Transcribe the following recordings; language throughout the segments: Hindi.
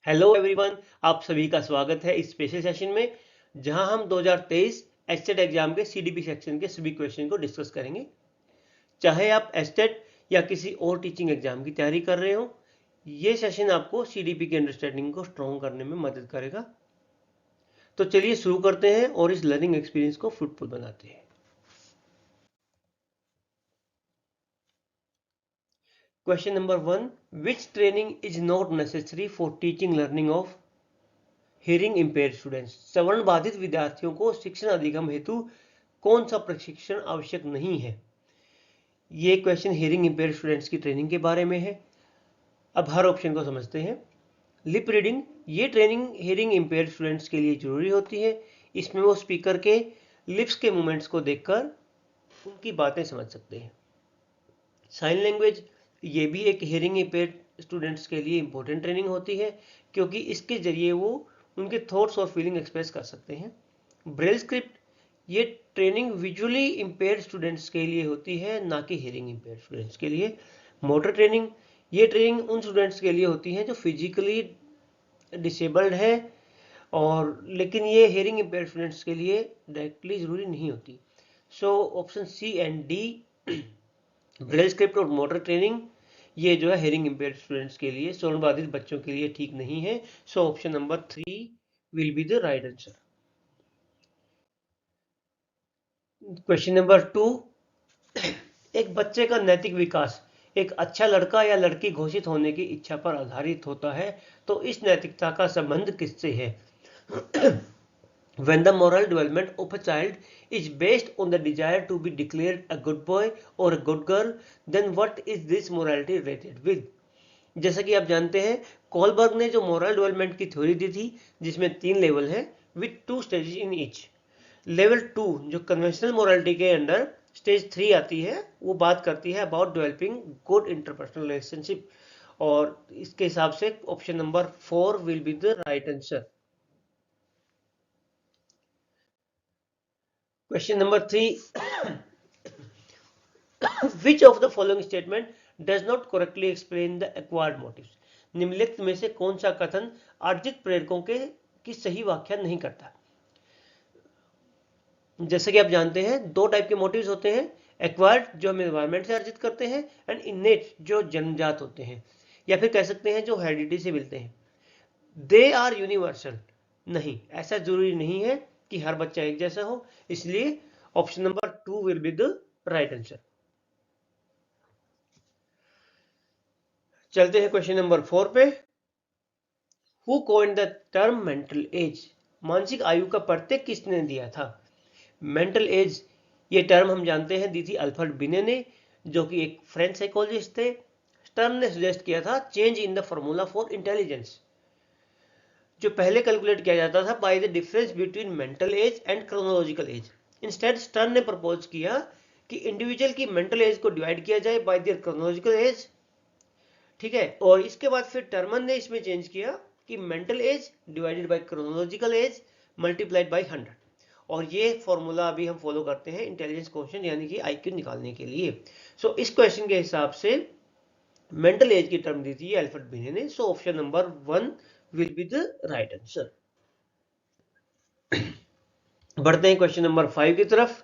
हेलो एवरीवन, आप सभी का स्वागत है इस स्पेशल सेशन में जहां हम 2023 एचटेट एग्जाम के सीडीपी सेक्शन के सभी क्वेश्चन को डिस्कस करेंगे। चाहे आप एचटेट या किसी और टीचिंग एग्जाम की तैयारी कर रहे हो, ये सेशन आपको सीडीपी की अंडरस्टैंडिंग को स्ट्रॉन्ग करने में मदद करेगा। तो चलिए शुरू करते हैं और इस लर्निंग एक्सपीरियंस को फ्रूटफुल बनाते हैं। Question number 1, which training is not necessary for teaching learning of hearing impaired students. श्रवण बाधित विद्यार्थियों को शिक्षण अधिगम हेतु कौन सा प्रशिक्षण आवश्यक नहीं है। ये क्वेश्चन हियरिंग इंपेयर्ड स्टूडेंट्स की ट्रेनिंग के बारे में है। अब हर ऑप्शन को समझते हैं। लिप रीडिंग, ये ट्रेनिंग हियरिंग इंपेयर्ड स्टूडेंट्स के लिए जरूरी होती है। इसमें वो स्पीकर के लिप्स के मूवमेंट्स को देखकर उनकी बातें समझ सकते हैं। साइन लैंग्वेज, ये भी एक हियरिंग इंपेयर्ड स्टूडेंट्स के लिए इंपॉर्टेंट ट्रेनिंग होती है क्योंकि इसके जरिए वो उनके थॉट्स और फीलिंग एक्सप्रेस कर सकते हैं। ब्रेल स्क्रिप्ट, ये ट्रेनिंग विजुअली इंपेयर्ड स्टूडेंट्स के लिए होती है, ना कि हियरिंग इंपेयर्ड स्टूडेंट्स के लिए। मोटर ट्रेनिंग, ये ट्रेनिंग उन स्टूडेंट्स के लिए होती है जो फिजिकली डिसेबल्ड है, और लेकिन ये हियरिंग इंपेयर्ड स्टूडेंट्स के लिए डायरेक्टली जरूरी नहीं होती। So option C and D, Braille script और मोटर ट्रेनिंग, ये जो है हियरिंग इंपेयर्ड स्टूडेंट्स के लिए, श्रवण बाधित बच्चों के लिए ठीक नहीं है। So option number 3 will be the right answer. Question number 2, एक बच्चे का नैतिक विकास एक अच्छा लड़का या लड़की घोषित होने की इच्छा पर आधारित होता है, तो इस नैतिकता का संबंध किससे है। When the moral development of a child is based on the desire to be declared a good boy or a good girl, then what is this morality related with? जैसा कि आप जानते हैं, कोलबर्ग ने जो मोरल डेवलपमेंट की थ्योरी दी थी, जिसमें 3 लेवल है with 2 stages in each. Level 2 जो कन्वेंशनल मोरालिटी के अंडर स्टेज 3 आती है, वो बात करती है about developing good interpersonal relationship, और इसके हिसाब से option number 4 will be the right answer. Question number 3, which of the following statement does not correctly explain the acquired motives। निम्नलिखित में से कौन सा कथन अर्जित प्रेरकों के की सही व्याख्या नहीं करता। जैसे कि आप जानते हैं, 2 टाइप के मोटिव्स होते हैं, एक्वायर्ड जो हम एनवायरमेंट से अर्जित करते हैं, एंड इनेट जो जन्मजात होते हैं, या फिर कह सकते हैं जो हेरिडिटी से मिलते हैं। दे आर यूनिवर्सल, नहीं, ऐसा जरूरी नहीं है कि हर बच्चा एक जैसा हो, इसलिए option number 2 will be the right answer. चलते हैं क्वेश्चन नंबर 4 पे। Who coined the term mental as, मानसिक आयु का प्रत्यय किसने दिया था। मेंटल एज, ये टर्म हम जानते हैं दी थी अल्फ्रेड बिने ने, जो कि एक फ्रेंच साइकोलॉजिस्ट थे। टर्म ने सजेस्ट किया था change in the formula for intelligence, जो पहले कैलकुलेट किया जाता था by the difference between mental as and chronological age. Instead stern ने प्रपोज किया कि इंडिविजुअल की मेंटल एज को डिवाइड किया जाए बाय देयर क्रोनोलॉजिकल एज, ठीक है। और इसके बाद फिर टर्मन ने इसमें चेंज किया कि mental as divided by chronological age multiplied by 100, और ये फॉर्मूला अभी हम फॉलो करते हैं इंटेलिजेंस क्वोशिएंट यानी कि आईक्यू निकालने के लिए। सो इस क्वेश्चन के हिसाब से मेंटल एज की टर्म दी थी अल्फ्रेड बिने ने। सो option number 1 will be the right answer. बढ़ते हैं क्वेश्चन नंबर 5 की तरफ।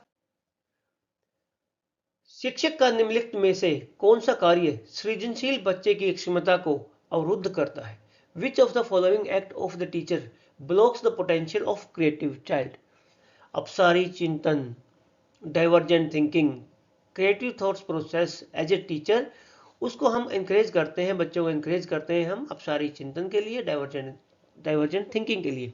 शिक्षक का निम्नलिखित में से कौन सा कार्य सृजनशील बच्चे की क्षमता को अवरुद्ध करता है। Which of the following act of the teacher blocks the potential of creative child. अपसारी चिंतन, divergent thinking, creative thoughts process as a teacher, उसको हम इंकरेज करते हैं, बच्चों को इंकरेज करते हैं हम अपसारी चिंतन के लिए, डाइवर्जेंट थिंकिंग के लिए।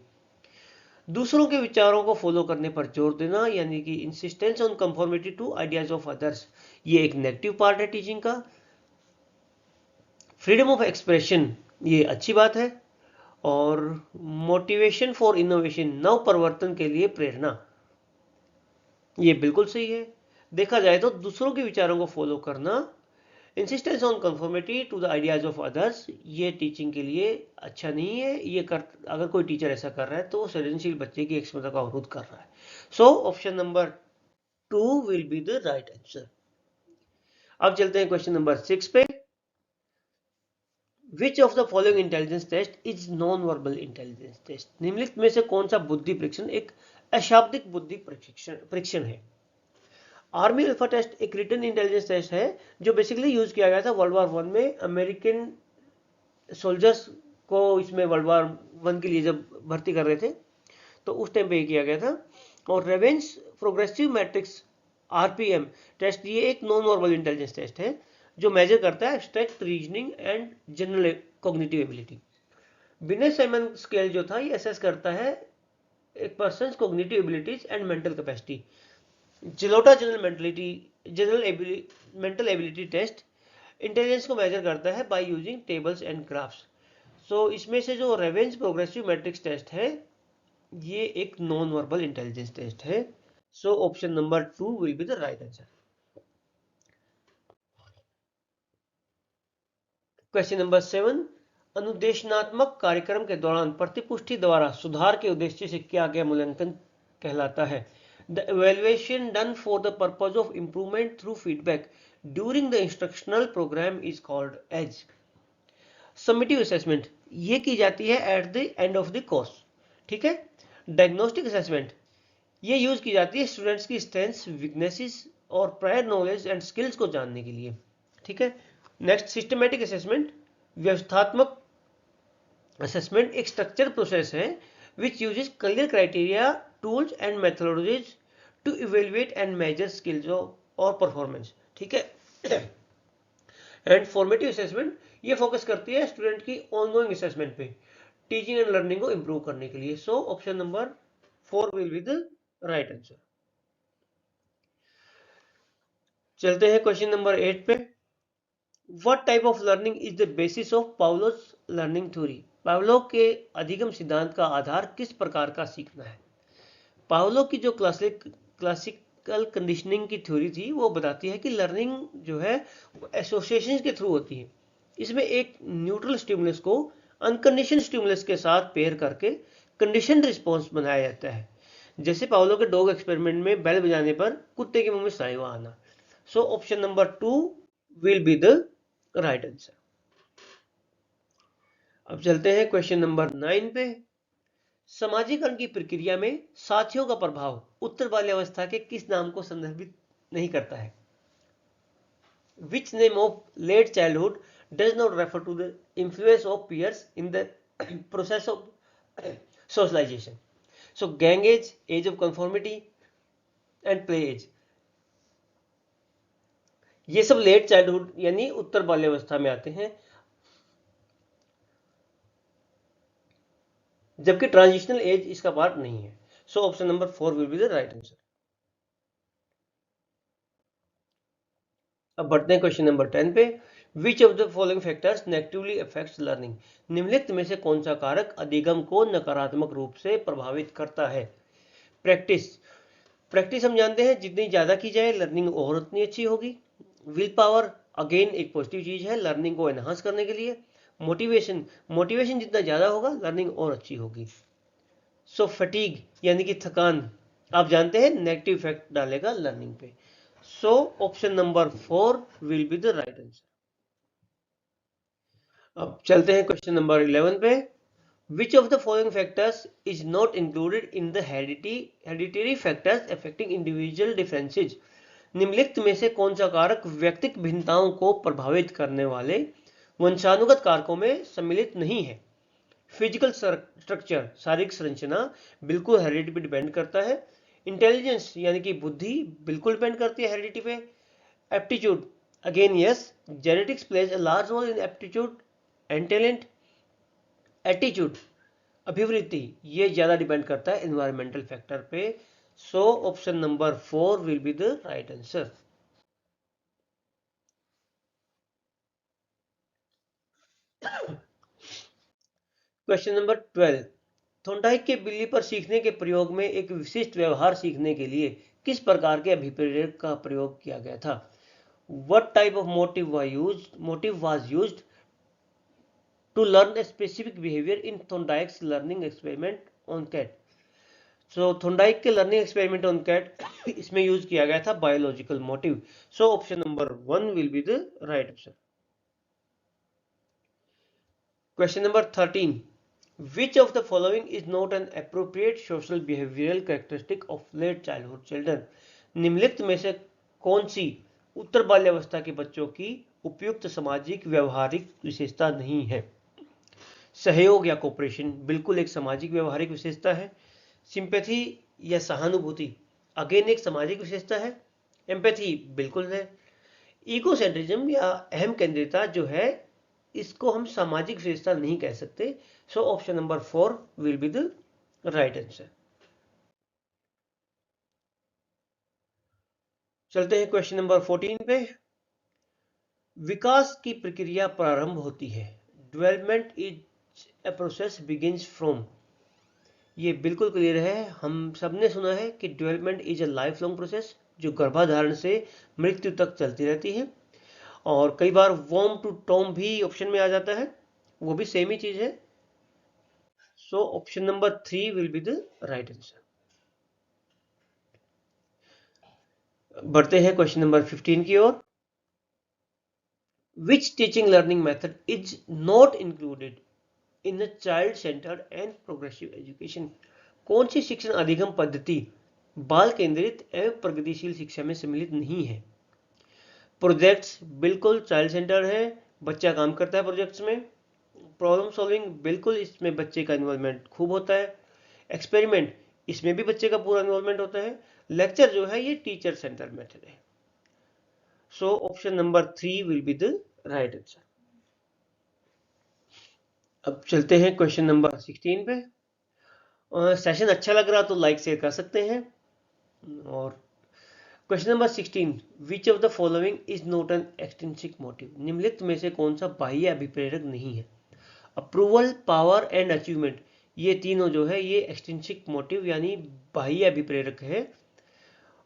दूसरों के विचारों को फॉलो करने पर जोर देना, यानी कि insistence on conformity to ideas of others, ये एक नेगेटिव पार्ट है टीचिंग का। फ्रीडम ऑफ एक्सप्रेशन, ये अच्छी बात है। और मोटिवेशन फॉर इनोवेशन, नव परिवर्तन के लिए प्रेरणा, ये बिल्कुल सही है। देखा जाए तो दूसरों के विचारों को फॉलो करना, insistence on conformity to the ideas of others, ये टीचिंग के लिए अच्छा नहीं है। ये अगर कोई टीचर ऐसा कर रहा है तो सृजनशील बच्चे की क्षमता का अवरुद्ध कर रहा है। So option number 2 will be the right answer. अब चलते हैं क्वेश्चन नंबर 6 पे। Which of the following intelligence test is non verbal intelligence test? निम्नलिखित में से कौन सा बुद्धि परीक्षण एक अशाब्दिक बुद्धि परीक्षण है? आर्मी अल्फा टेस्ट एक रिटन इंटेलिजेंस टेस्ट है जो बेसिकली यूज किया गया था वर्ल्ड वॉर वन में। अमेरिकन सोल्जर्स को इसमें वर्ल्ड वॉर वन के लिए जब भर्ती कर रहे थे तो उस टाइम पे किया गया था। और Raven's progressive matrices RPM test ये एक नॉन वर्बल इंटेलिजेंस टेस्ट है जो मेजर करता है abstract reasoning and general cognitive ability. Binet Simon scale जो था ये असेस करता है एक person cognitive abilities and mental capacity. Jalota general mental ability test intelligence को मेजर करता है by using tables and graphs. So इसमें से जो रेवेंस प्रोग्रेसिव मैट्रिक्स टेस्ट है ये एक नॉन वर्बल इंटेलिजेंस टेस्ट है। So option number 2 will be the right answer. Question number 7, अनुदेशनात्मक कार्यक्रम के दौरान प्रतिपुष्टि द्वारा सुधार के उद्देश्य से किया गया मूल्यांकन कहलाता है? The evaluation done for the purpose of improvement through feedback during the instructional programme is called as. Summative assessment ये की जाती है at the end of the course, ठीक है। डायग्नोस्टिक असेसमेंट ये यूज की जाती है स्टूडेंट्स की स्ट्रेंथ्स, वीकनेसेस और प्रायर नॉलेज एंड स्किल्स को जानने के लिए, ठीक है। नेक्स्ट सिस्टमेटिक असेसमेंट, व्यवस्थात्मक असेसमेंट एक स्ट्रक्चर प्रोसेस है which uses clear criteria, tools and methodologies to evaluate and measure skills और परफॉर्मेंस, ठीक है। एंड फॉर्मेटिव असेसमेंट ये फोकस करती है स्टूडेंट की ऑनगोइंग असेसमेंट पे टीचिंग एंड लर्निंग को इंप्रूव करने के लिए। So option number 4 will be the right answer. चलते हैं क्वेश्चन नंबर 8 पे। What type of learning is the basis of Pavlov's learning theory? Pavlov के अधिगम सिद्धांत का आधार किस प्रकार का सीखना है? पावलो की जो क्लासिकल कंडीशनिंग की थ्योरी थी वो बताती है कि लर्निंग जो है वो एसोसिएशन के थ्रू होती है। इसमें एक न्यूट्रल स्टिमुलस को अनकंडीशन स्टिमुलस के साथ पेयर करके कंडीशन रिस्पॉन्स बनाया जाता है। जैसे पावलो के डॉग एक्सपेरिमेंट में बेल बजाने पर कुत्ते के मुंह में सलाइवा आना। सो option number 2 will be the right answer. अब चलते हैं क्वेश्चन नंबर 9 पे। समाजीकरण की प्रक्रिया में साथियों का प्रभाव उत्तर बाल्यावस्था के किस नाम को संदर्भित नहीं करता है? Which name of late childhood does not refer to the influence of peers in the process of socialization? So gang age of conformity and play age, ये सब लेट चाइल्डहुड यानी उत्तर बाल्यावस्था में आते हैं, जबकि ट्रांजिशनल एज इसका पार्ट नहीं है। So option number 4 will be the right answer. अब बढ़ते हैं क्वेश्चन नंबर 10 पे। Which of the following factors negatively affects learning? निम्नलिखित में से कौन सा कारक अधिगम को नकारात्मक रूप से प्रभावित करता है? प्रैक्टिस, प्रैक्टिस हम जानते हैं जितनी ज़्यादा की जाए लर्निंग और उतनी अच्छी होगी। विल पावर अगेन एक पॉजिटिव चीज़ है लर्निंग को एनहांस करने के लिए। मोटिवेशन, मोटिवेशन जितना ज़्यादा होगा लर्निंग और अच्छी होगी। सो फटीग यानी कि थकान आप जानते हैं नेगेटिव इफेक्ट डालेगा लर्निंग पे। So option number 4 will be the right answer. अब चलते हैं क्वेश्चन नंबर 11 पे। Which of the following factors is not included in the hereditary factors affecting individual differences? निम्नलिखित में से कौन सा कारक व्यक्तिगत भिन्नताओं को प्रभावित करने वाले वंशानुगत कारकों में सम्मिलित नहीं है? फिजिकल स्ट्रक्चर, शारीरिक संरचना बिल्कुल हेरिडिटी पे डिपेंड करता है। इंटेलिजेंस यानी कि बुद्धि बिल्कुल डिपेंड करती है हेरिडिटी पे। Aptitude again yes, genetics plays a large role in aptitude and talent. Attitude अभिवृत्ति ये ज्यादा डिपेंड करता है एनवायरमेंटल फैक्टर पे। So option number 4 will be the right answer. Question number 12। Thorndike के बिल्ली पर सीखने के प्रयोग में एक विशिष्ट व्यवहार सीखने के लिए किस प्रकार के अभिप्रेरक का प्रयोग किया गया था? What type of motive was used to learn a specific behavior in Thorndike's learning experiment on cat? So Thorndike के लर्निंग एक्सपेरिमेंट ऑन कैट इसमें यूज किया गया था biological motive. So option number 1 will be the right answer. Question number 13, which of the following is not an appropriate social behavioural characteristic of late childhood children. निम्नलिखित में से कौन सी उत्तर बाल्यावस्था के बच्चों की उपयुक्त सामाजिक व्यवहारिक विशेषता नहीं है? सहयोग या कोऑपरेशन बिल्कुल एक सामाजिक व्यवहारिक विशेषता है। सिंपैथी या सहानुभूति अगेन एक सामाजिक विशेषता है। एम्पैथी बिल्कुल है। इगोसेंट्रिज्म या अहम केंद्रिता जो है, इसको हम सामाजिक विशेषता नहीं कह सकते। सो option number 4 will be the right answer. चलते हैं क्वेश्चन नंबर 14 पे। विकास की प्रक्रिया प्रारंभ होती है। Development is a process begins from. ये बिल्कुल क्लियर है, हम सबने सुना है कि development is a life long process जो गर्भाधारण से मृत्यु तक चलती रहती है। और कई बार वॉर्म टू टॉम भी ऑप्शन में आ जाता है, वो भी सेम ही चीज है। So option number 3 will be the right answer. बढ़ते हैं क्वेश्चन नंबर 15 की ओर। Which teaching learning method is not included in a child centred and progressive education. कौन सी शिक्षण अधिगम पद्धति बाल केंद्रित एवं प्रगतिशील शिक्षा में सम्मिलित नहीं है? प्रोजेक्ट्स बिल्कुल चाइल्ड सेंटर है, बच्चा काम करता है प्रोजेक्ट्स में। प्रॉब्लम सॉल्विंग बिल्कुल इसमें बच्चे का इन्वॉल्वमेंट खूब होता है। एक्सपेरिमेंट इसमें भी बच्चे का पूरा इन्वॉल्वमेंट होता है। लेक्चर जो है ये टीचर सेंटर मेथड है। So option number 3 will be the right answer. अब चलते हैं क्वेश्चन नंबर 16 पे। सेशन अच्छा लग रहा तो लाइक शेयर कर सकते हैं। और question number 16, which of the following is not N extrinsic motive. निम्नलिखित में से कौन सा बाह्य अभिप्रेरक नहीं है? अप्रूवल, पावर एंड अचीवमेंट, ये तीनों जो है ये एक्सट्रिंसिक मोटिव यानी बाह्य अभिप्रेरक है।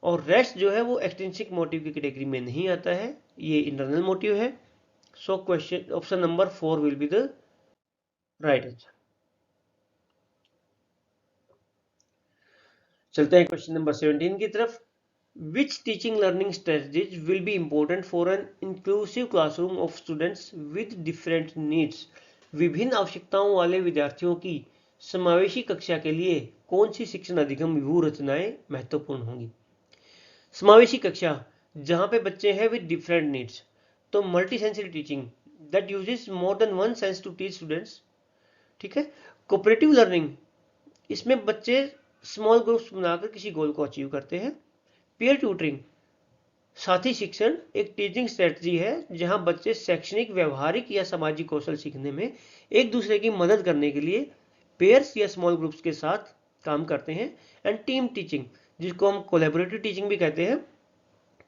और रेस्ट जो है वो एक्सट्रिंसिक मोटिव की कैटेगरी में नहीं आता है, ये इंटरनल मोटिव है। So question option number 4 will be the right answer. चलते हैं क्वेश्चन नंबर 17 की तरफ। Which teaching learning strategies will be important for an inclusive classroom of students with different needs? विभिन्न आवश्यकताओं वाले विद्यार्थियों की समावेशी कक्षा के लिए कौन सी शिक्षण अधिगम व्यूह रचनाएं महत्वपूर्ण होंगी? समावेशी कक्षा जहां पे बच्चे हैं विद डिफरेंट नीड्स, तो multi sensory teaching that uses more than one sense to teach students. ठीक है। कोऑपरेटिव लर्निंग, इसमें बच्चे स्मॉल ग्रुप्स बनाकर किसी गोल को अचीव करते हैं। पीयर ट्यूटरिंग, साथी शिक्षण एक टीचिंग स्ट्रेटजी है जहां बच्चे शैक्षणिक, व्यवहारिक या सामाजिक कौशल सीखने में एक दूसरे की मदद करने के लिए पेयर्स या स्मॉल ग्रुप्स के साथ काम करते हैं। एंड टीम टीचिंग, जिसको हम कोलैबोरेटिव टीचिंग भी कहते हैं।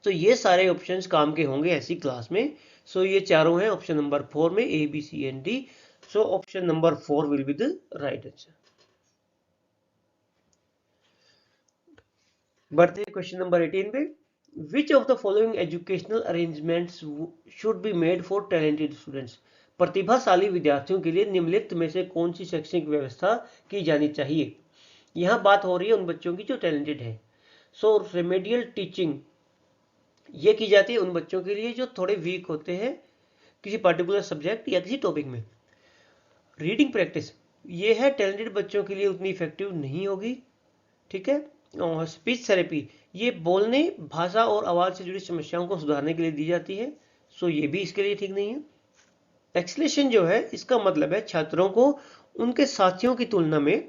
तो ये सारे ऑप्शंस काम के होंगे ऐसी क्लास में। सो ये चारों हैं ऑप्शन नंबर 4 में, A B C and D. So option number 4 will be the right answer. बढ़ते हैं क्वेश्चन नंबर 18 पे। Which of the following educational arrangements should be made for talented students? प्रतिभाशाली विद्यार्थियों के लिए निम्नलिखित में से कौन सी शैक्षणिक व्यवस्था की जानी चाहिए? यहां बात हो रही है उन बच्चों की जो टैलेंटेड है। सो रेमेडियल टीचिंग ये की जाती है उन बच्चों के लिए जो थोड़े वीक होते हैं किसी पर्टिकुलर सब्जेक्ट या किसी टॉपिक में। रीडिंग प्रैक्टिस ये है टैलेंटेड बच्चों के लिए उतनी इफेक्टिव नहीं होगी। ठीक है। और स्पीच थेरेपी ये बोलने, भाषा और आवाज से जुड़ी समस्याओं को सुधारने के लिए दी जाती है। सो ये भी इसके लिए ठीक नहीं है। एक्सलेशन जो है इसका मतलब है छात्रों को उनके साथियों की तुलना में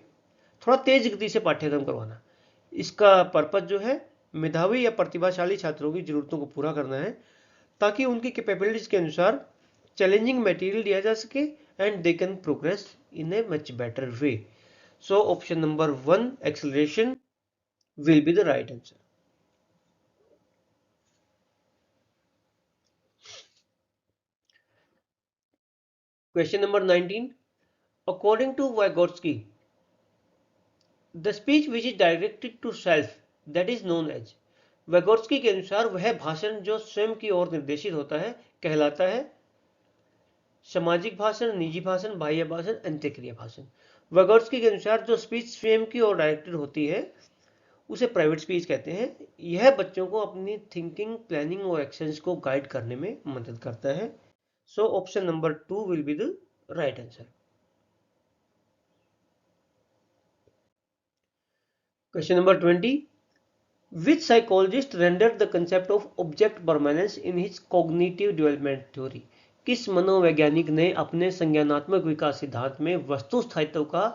थोड़ा तेज गति से पाठ्यक्रम करवाना। इसका पर्पज जो है मेधावी या प्रतिभाशाली छात्रों की जरूरतों को पूरा करना है ताकि उनकी कैपेबिलिटीज के अनुसार चैलेंजिंग मटेरियल दिया जा सके and they can progress in a much better way. So option number 1 acceleration will be the right answer. Question number 19. According to Vygotsky, the speech which is directed to self that is known as। Vygotsky के अनुसार वह भाषण जो स्वयं की ओर निर्देशित होता है कहलाता है सामाजिक भाषण, निजी भाषण, बाह्य भाषण, अंत्यक्रिया भाषण। Vygotsky के अनुसार जो स्पीच स्वयं की ओर डायरेक्टेड होती है उसे प्राइवेट स्पीच कहते हैं। यह बच्चों को अपनी थिंकिंग, प्लानिंग और एक्शंस को गाइड करने में मदद करता है। So option number 2 will be the right answer. Question number 20, which psychologist rendered the concept of object permanence in his cognitive development theory? किस मनोवैज्ञानिक ने अपने संज्ञानात्मक विकास सिद्धांत में वस्तु स्थायित्व का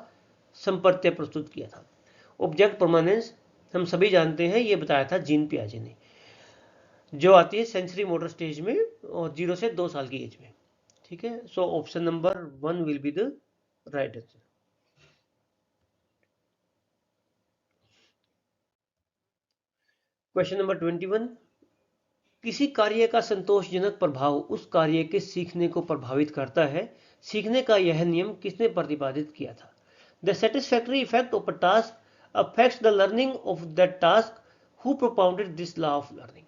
संप्रत्यय प्रस्तुत किया था? ऑब्जेक्ट परमानेंस हम सभी जानते हैं, ये बताया था जीन पियाजे ने, जो आती है सेंसरी मोटर स्टेज में और 0 से 2 साल की एज में। ठीक है, so option number 1 will be the right answer. Question number 21, किसी कार्य का संतोषजनक प्रभाव उस कार्य के सीखने को प्रभावित करता है। सीखने का यह नियम किसने प्रतिपादित किया था? The satisfactory effect of a task affects the learning of that task. Who propounded this law of learning?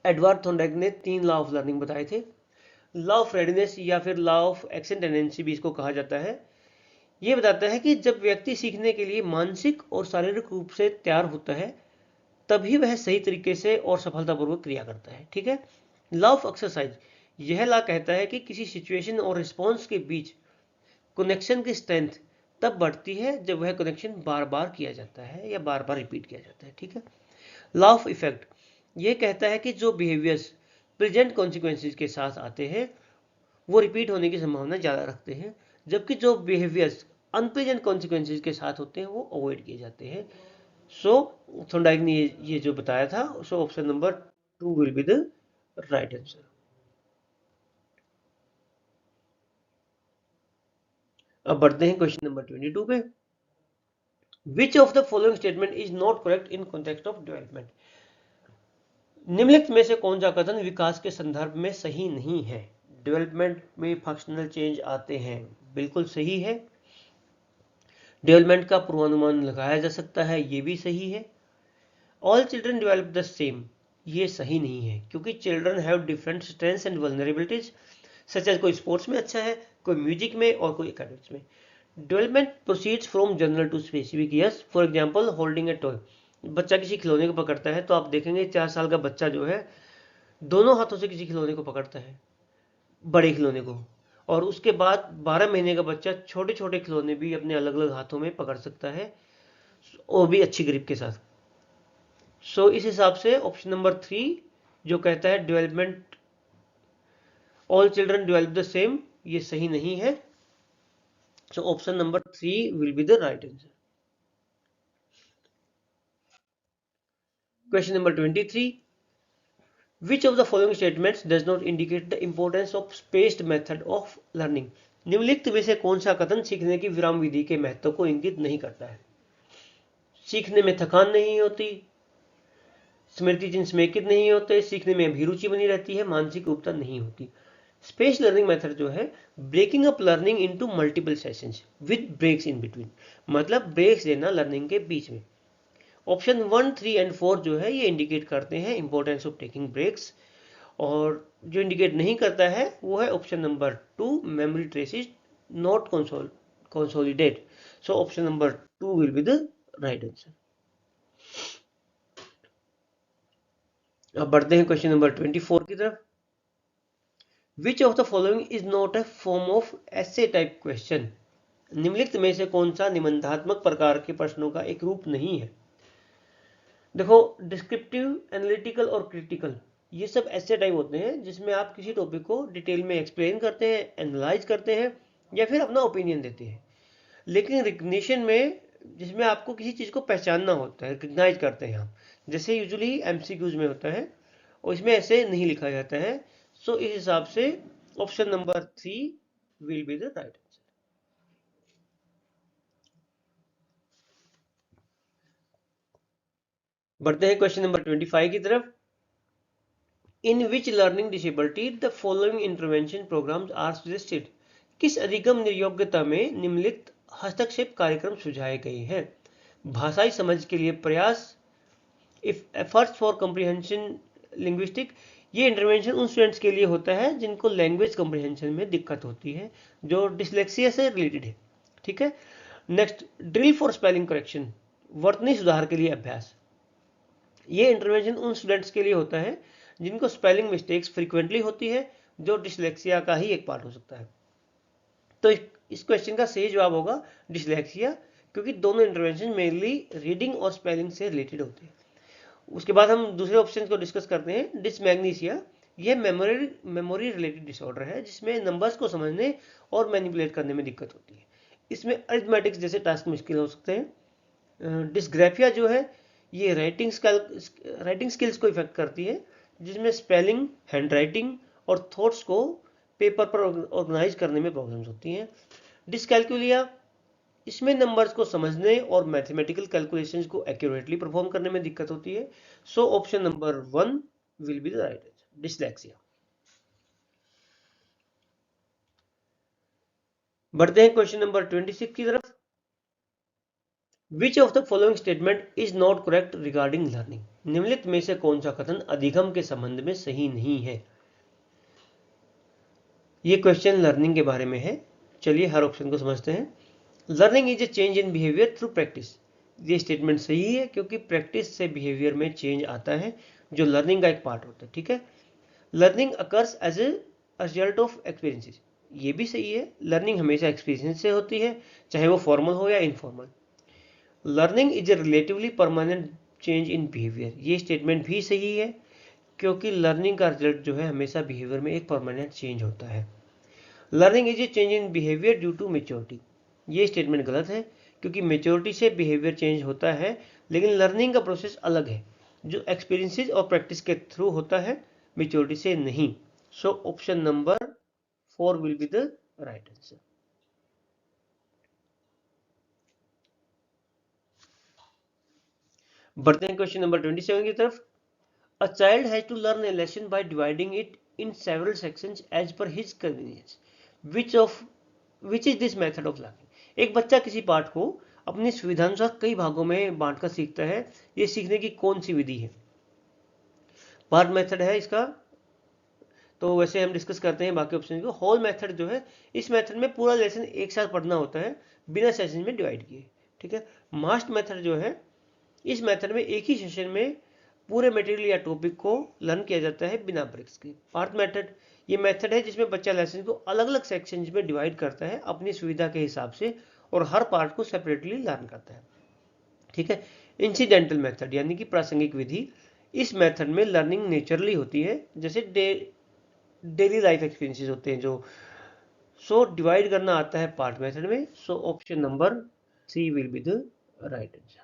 Edward Thorndike ने 3 लॉ ऑफ लर्निंग बताए थे। लॉ ऑफ रेडीनेस या फिर लॉ ऑफ एक्शन टेंडेंसी भी इसको कहा जाता है। यह बताता है कि जब व्यक्ति सीखने के लिए मानसिक और शारीरिक रूप से तैयार होता है तभी वह सही तरीके से और सफलतापूर्वक क्रिया करता है। ठीक है, लॉ ऑफ एक्सरसाइज, यह लॉ कहता है कि किसी सिचुएशन और रिस्पॉन्स के बीच कनेक्शन की स्ट्रेंथ तब बढ़ती है जब वह कनेक्शन बार बार किया जाता है या बार बार रिपीट किया जाता है। ठीक है, लॉ ऑफ इफेक्ट, यह कहता है कि जो बिहेवियर्स प्रेजेंट कॉन्सिक्वेंसेज के साथ आते हैं वो रिपीट होने की संभावना ज़्यादा रखते हैं, जबकि जो बिहेवियर्स अनप्रेजेंट कॉन्सिक्वेंसेज के साथ होते हैं वो अवॉइड किए जाते हैं। सो थॉर्नडाइक ने ये जो बताया था, सो option number 2 will be the right answer. अब बढ़ते हैं क्वेश्चन नंबर 22 पे। Which of the following statement is not correct in context of development? निम्नलिखित में से कौन सा कथन विकास के संदर्भ में सही नहीं है? डेवलपमेंट में फंक्शनल चेंज आते हैं, बिल्कुल सही है। डेवलपमेंट का पूर्वानुमान लगाया जा सकता है, ये भी सही है। All children develop the same, ये सही नहीं है, क्योंकि children have different strengths and vulnerabilities, such as कोई स्पोर्ट्स में अच्छा है, कोई म्यूजिक में और कोई एकेडमिक्स में। Development proceeds from general to specific. Yes, for example holding a toy, बच्चा किसी खिलौने को पकड़ता है तो आप देखेंगे 4 साल का बच्चा जो है दोनों हाथों से किसी खिलौने को पकड़ता है, बड़े खिलौने को, और उसके बाद 12 महीने का बच्चा छोटे छोटे खिलौने भी अपने अलग अलग हाथों में पकड़ सकता है, वो भी अच्छी ग्रिप के साथ। सो इस हिसाब से ऑप्शन नंबर 3 जो कहता है development all children develop the same, ये सही नहीं है। So option number 3 will be the right answer. Question number 23, which of the following statements does not indicate the importance of spaced method of learning? निम्नलिखित में से कौन सा कथन सीखने की विराम विधि के महत्व को इंगित नहीं करता है? सीखने में थकान नहीं होती, स्मृति चिन्ह समेकित नहीं होते, सीखने में अभिरुचि बनी रहती है, मानसिक उपता नहीं होती। स्पेस लर्निंग मेथड जो है breaking up learning into multiple sessions with breaks in between, मतलब ब्रेक्स देना लर्निंग के बीच में। ऑप्शन 1, 3 एंड 4 जो है ये इंडिकेट करते हैं इंपॉर्टेंस ऑफ टेकिंग ब्रेक्स, और जो इंडिकेट नहीं करता है वो है option number 2, memory traces not consolidate. So option number 2 will be the right answer. अब बढ़ते हैं क्वेश्चन नंबर 24 की तरफ। विच of the following is not a form of essay type question? निम्नलिखित में से कौन सा निबंधात्मक प्रकार के प्रश्नों का एक रूप नहीं है? देखो, डिस्क्रिप्टिव, एनालिटिकल और क्रिटिकल, ये सब ऐसे टाइप होते हैं जिसमें आप किसी टॉपिक को डिटेल में एक्सप्लेन करते हैं, एनालाइज करते हैं या फिर अपना ओपिनियन देते हैं। लेकिन रिकग्निशन में, जिसमें आपको किसी चीज़ को पहचानना होता है, रिकग्नाइज करते हैं आप, जैसे यूजुअली एमसीक्यूज में होता है, और इसमें ऐसे नहीं लिखा जाता है। सो इस हिसाब से option number 3 will be the right answer. बढ़ते हैं क्वेश्चन नंबर 25 की तरफ। In which learning disability the following intervention programmes are suggested? किस अधिगम निर्योग्यता में निम्नलिखित हस्तक्षेप कार्यक्रम सुझाए गए हैं? भाषाई समझ के लिए प्रयास, एफर्ट्स फॉर कॉम्प्रिहेंशन लिंग्विस्टिक, ये इंटरवेंशन उन स्टूडेंट्स के लिए होता है जिनको लैंग्वेज कॉम्प्रिहेंशन में दिक्कत होती है, जो डिसलेक्सिया से रिलेटेड है। ठीक है, next, drill for spelling correction, वर्तनी सुधार के लिए अभ्यास, ये इंटरवेंशन उन स्टूडेंट्स के लिए होता है जिनको स्पेलिंग मिस्टेक्स फ्रीक्वेंटली होती है, जो डिसलेक्सिया का ही एक पार्ट हो सकता है। तो इस क्वेश्चन का सही जवाब होगा डिसलेक्सिया, क्योंकि दोनों इंटरवेंशन मेनली रीडिंग और स्पेलिंग से रिलेटेड होते हैं। उसके बाद हम दूसरे ऑप्शन को डिस्कस करते हैं। डिसमैग्नीसिया, यह मेमोरी रिलेटेड डिसऑर्डर है जिसमें नंबर्स को समझने और मैनिपुलेट करने में दिक्कत होती है। इसमें अरिथमेटिक्स जैसे टास्क मुश्किल हो सकते हैं। डिस्ग्राफिया जो है ये राइटिंग स्किल्स को इफेक्ट करती है, जिसमें स्पेलिंग, हैंडराइटिंग और थॉट्स को पेपर पर ऑर्गेनाइज करने में प्रॉब्लम्स होती हैं। डिसकैलकुलिया, इसमें नंबर्स को समझने और मैथमेटिकल कैलकुलेशंस को एक्यूरेटली परफॉर्म करने में दिक्कत होती है। So option number 1 will be the right answer, dyslexia. बढ़ते हैं क्वेश्चन नंबर 26 की तरफ। विच of the following statement is not correct regarding learning? निम्नलिखित में से कौन सा कथन अधिगम के संबंध में सही नहीं है? ये क्वेश्चन लर्निंग के बारे में है। चलिए हर ऑप्शन को समझते हैं। Learning is a change in behaviour through practice. ये स्टेटमेंट सही है क्योंकि प्रैक्टिस से बिहेवियर में चेंज आता है जो लर्निंग का एक पार्ट होता है। ठीक है। Learning occurs as a result of experiences. ये भी सही है, लर्निंग हमेशा एक्सपीरियंस से होती है, चाहे वो फॉर्मल हो या informal. Learning is A relatively permanent change in behaviour. ये स्टेटमेंट भी सही है क्योंकि लर्निंग का रिजल्ट जो है हमेशा बिहेवियर में एक परमानेंट चेंज होता है। Learning is a change in behaviour due to maturity. ये स्टेटमेंट गलत है क्योंकि मेच्योरिटी से बिहेवियर चेंज होता है, लेकिन लर्निंग का प्रोसेस अलग है जो एक्सपीरियंसेस और प्रैक्टिस के थ्रू होता है, मेच्योरिटी से नहीं। So option number 4 will be the right answer. बढ़ते हैं क्वेश्चन नंबर 27 की तरफ। A child has to learn a lesson by dividing it in several sections as per his convenience. Which is this method of learning? एक बच्चा किसी पाठ को अपनी सुविधानुसार कई भागों में बांटकर सीखता है। ये सीखने की कौन सी विधि है? पार्ट मेथड है इसका, तो वैसे हम डिस्कस करते हैं बाकी ऑप्शन को। होल मेथड जो है, इस मेथड में पूरा लेसन एक साथ पढ़ना होता है बिना सेशन में डिवाइड किए। ठीक है। मास्ट मेथड जो है, इस मेथड में एक ही सेशन में पूरे मटेरियल या टॉपिक को लर्न किया जाता है बिना ब्रेक्स के। पार्ट मेथड, ये मेथड है जिसमें बच्चा लेसन को अलग अलग सेक्शंस में डिवाइड करता है अपनी सुविधा के हिसाब से और हर पार्ट को सेपरेटली लर्न करता है। ठीक है। इंसिडेंटल मेथड यानी कि प्रासंगिक विधि, इस मेथड में लर्निंग नेचुरली होती है, जैसे डेली लाइफ एक्सपीरियंसेस होते हैं जो। सो डिवाइड करना आता है पार्ट मेथड में। So option number 3 will be the right answer.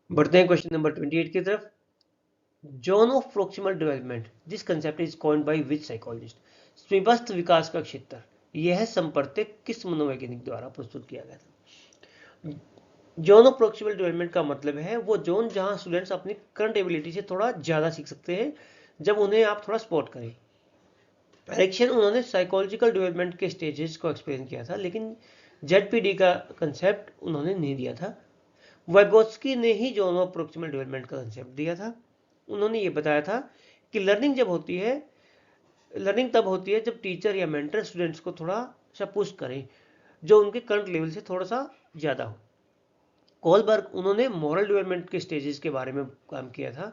बढ़ते हैं क्वेश्चन नंबर 28 की तरफ। Zone of proximal development, this concept is coined by which psychologist? स्वीवस्थ विकास का क्षेत्र, यह संपर्क किस मनोवैज्ञानिक द्वारा प्रस्तुत किया गया था? जोन ऑफ प्रोक्सिमल डेवलपमेंट का मतलब है वो जोन जहां स्टूडेंट्स अपनी करंट एबिलिटी से थोड़ा ज्यादा सीख सकते हैं जब उन्हें आप थोड़ा सपोर्ट करें। एरिक्सन, उन्होंने साइकोलॉजिकल डेवलपमेंट के स्टेजेस को एक्सप्लेन किया था, लेकिन जेडपीडी का कंसेप्ट उन्होंने नहीं दिया था। वैगोत्स्की ने ही जोन ऑफ प्रोक्सिमल डेवलपमेंट का कंसेप्ट दिया था। उन्होंने ये बताया था कि लर्निंग तब होती है जब टीचर या मेंटर स्टूडेंट्स को थोड़ा सा पुश करें जो उनके करंट लेवल से थोड़ा सा ज़्यादा हो। कोलबर्ग, उन्होंने मॉरल डेवलपमेंट के स्टेजेस के बारे में काम किया था।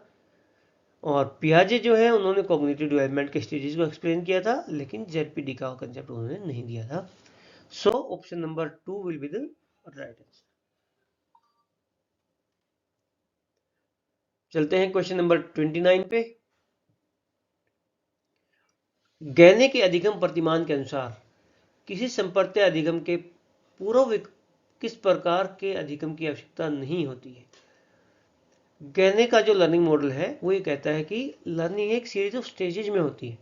और पियाजे जो है उन्होंने कॉग्निटिव डेवलपमेंट के स्टेजेस को एक्सप्लेन किया था, लेकिन जेडपीडी का कंसेप्ट उन्होंने नहीं दिया था। सो option number 2 will be the right answer. चलते हैं क्वेश्चन नंबर 29 पे। गैने के अधिगम प्रतिमान के अनुसार किसी संप्रत्य अधिगम के पूर्व किस प्रकार के अधिगम की आवश्यकता नहीं होती है? गैने का जो लर्निंग मॉडल है वो ये कहता है कि लर्निंग एक सीरीज ऑफ स्टेजेज में होती है,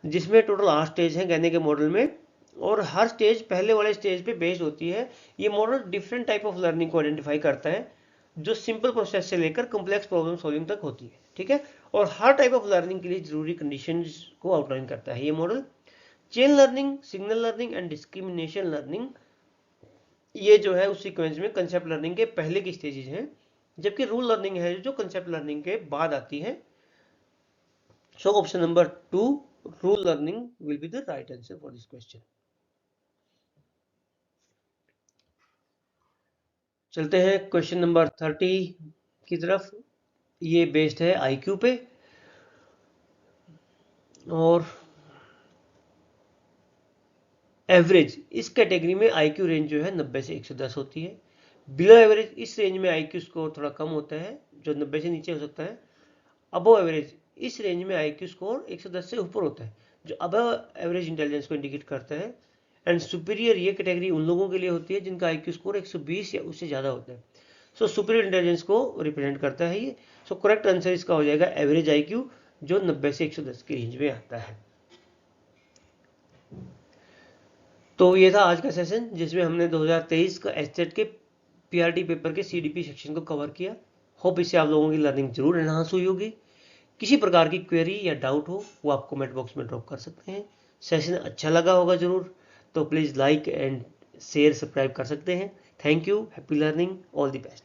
जिसमें टोटल 8 स्टेज हैं गैने के मॉडल में, और हर स्टेज पहले वाले स्टेज पे बेस्ड होती है। ये model different type of learning को आइडेंटिफाई करता है जो सिंपल प्रोसेस से लेकर कॉम्प्लेक्स प्रॉब्लम सॉल्विंग तक होती है। ठीक है। और हर टाइप ऑफ लर्निंग के लिए जरूरी कंडीशंस को आउटलाइन करता है ये model. Chain learning, signal learning and discrimination learning, ये जो है उस सीक्वेंस में कंसेप्ट लर्निंग के पहले की स्टेजेस हैं, जबकि रूल लर्निंग है जो कंसेप्ट लर्निंग के बाद आती है। So option number 2, rule learning will be the right answer for this question. चलते हैं क्वेश्चन नंबर 30 की तरफ। ये बेस्ड है आईक्यू पे, और एवरेज, इस कैटेगरी में IQ रेंज जो है 90 से 110 होती है। बिलो एवरेज, इस रेंज में IQ स्कोर थोड़ा कम होता है, जो 90 से नीचे हो सकता है। अबव एवरेज, इस रेंज में IQ स्कोर 110 से ऊपर होता है, जो अबव एवरेज इंटेलिजेंस को इंडिकेट करता है। एंड सुपीरियर, ये कैटेगरी उन लोगों के लिए होती है जिनका IQ स्कोर 120 या उससे ज़्यादा होता है। सो सुपीरियर इंटेलिजेंस को रिप्रेजेंट करता है ये। सो करेक्ट आंसर इसका हो जाएगा एवरेज IQ, जो 90 से 110 की रेंज में आता है। तो ये था आज का सेशन, जिसमें हमने 2023 का एस्टेट के PRT पेपर के CDP सेक्शन को कवर किया। होप इससे आप लोगों की लर्निंग जरूर एनहांस हुई होगी। किसी प्रकार की क्वेरी या डाउट हो वो आप कमेंट बॉक्स में ड्रॉप कर सकते हैं। सेशन अच्छा लगा होगा जरूर, तो please like and share subscribe कर सकते हैं। Thank you, happy learning, all the best.